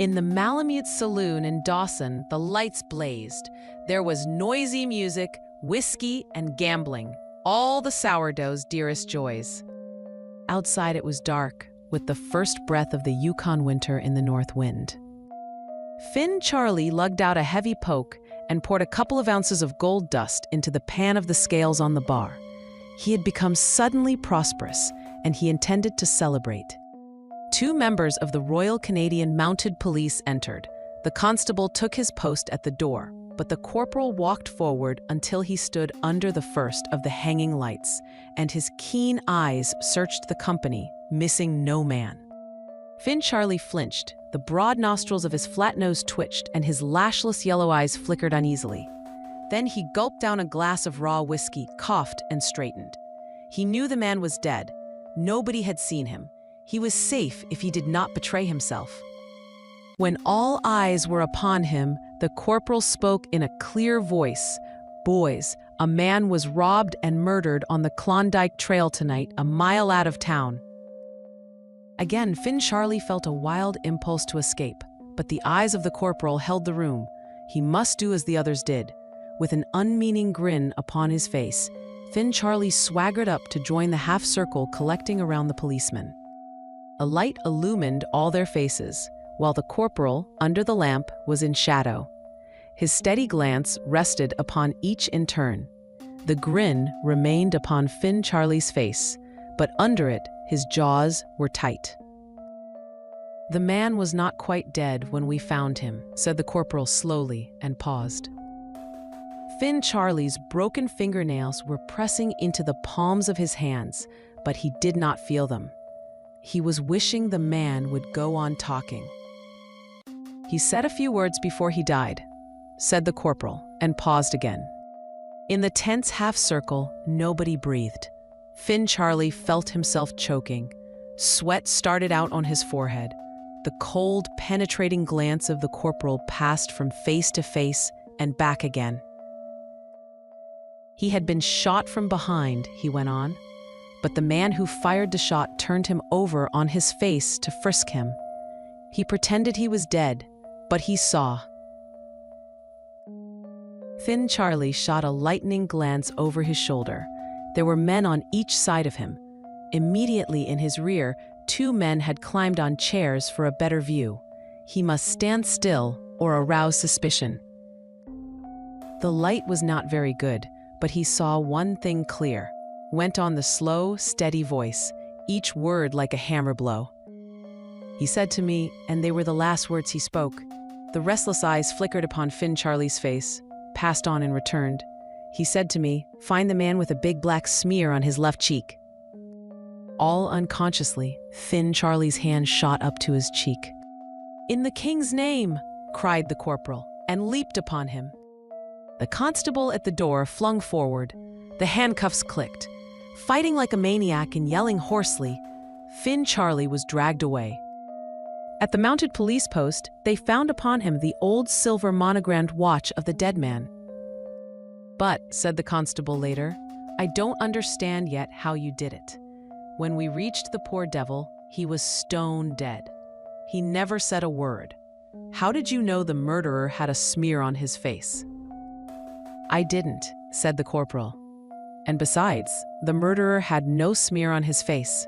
In the Malamute Saloon in Dawson, the lights blazed. There was noisy music, whiskey, and gambling, all the sourdough's dearest joys. Outside it was dark, with the first breath of the Yukon winter in the north wind. Finn Charlie lugged out a heavy poke and poured a couple of ounces of gold dust into the pan of the scales on the bar. He had become suddenly prosperous, and he intended to celebrate. Two members of the Royal Canadian Mounted Police entered. The constable took his post at the door, but the corporal walked forward until he stood under the first of the hanging lights, and his keen eyes searched the company, missing no man. Finn Charlie flinched, the broad nostrils of his flat nose twitched, and his lashless yellow eyes flickered uneasily. Then he gulped down a glass of raw whiskey, coughed, and straightened. He knew the man was dead. Nobody had seen him. He was safe if he did not betray himself. When all eyes were upon him, the corporal spoke in a clear voice. "Boys, a man was robbed and murdered on the Klondike Trail tonight, a mile out of town." Again, Finn Charlie felt a wild impulse to escape, but the eyes of the corporal held the room. He must do as the others did. With an unmeaning grin upon his face, Finn Charlie swaggered up to join the half-circle collecting around the policemen. A light illumined all their faces, while the corporal, under the lamp, was in shadow. His steady glance rested upon each in turn. The grin remained upon Finn Charlie's face, but under it, his jaws were tight. "The man was not quite dead when we found him," said the corporal slowly, and paused. Finn Charlie's broken fingernails were pressing into the palms of his hands, but he did not feel them. He was wishing the man would go on talking. "He said a few words before he died," said the corporal, and paused again. In the tense half-circle, nobody breathed. Finn Charlie felt himself choking. Sweat started out on his forehead. The cold, penetrating glance of the corporal passed from face to face and back again. "He had been shot from behind," he went on, "but the man who fired the shot turned him over on his face to frisk him. He pretended he was dead, but he saw." Finn Charlie shot a lightning glance over his shoulder. There were men on each side of him. Immediately in his rear, two men had climbed on chairs for a better view. He must stand still or arouse suspicion. The light was not very good, but he saw one thing clear. Went on the slow, steady voice, each word like a hammer blow. "He said to me," and they were the last words he spoke. The restless eyes flickered upon Finn Charlie's face, passed on and returned. "He said to me, 'Find the man with a big black smear on his left cheek.'" All unconsciously, Finn Charlie's hand shot up to his cheek. "In the king's name!" cried the corporal, and leaped upon him. The constable at the door flung forward. The handcuffs clicked. Fighting like a maniac and yelling hoarsely, Finn Charlie was dragged away. At the mounted police post, they found upon him the old silver monogrammed watch of the dead man. "But," said the constable later, "I don't understand yet how you did it. When we reached the poor devil, he was stone dead. He never said a word. How did you know the murderer had a smear on his face?" "I didn't," said the corporal. "And besides, the murderer had no smear on his face."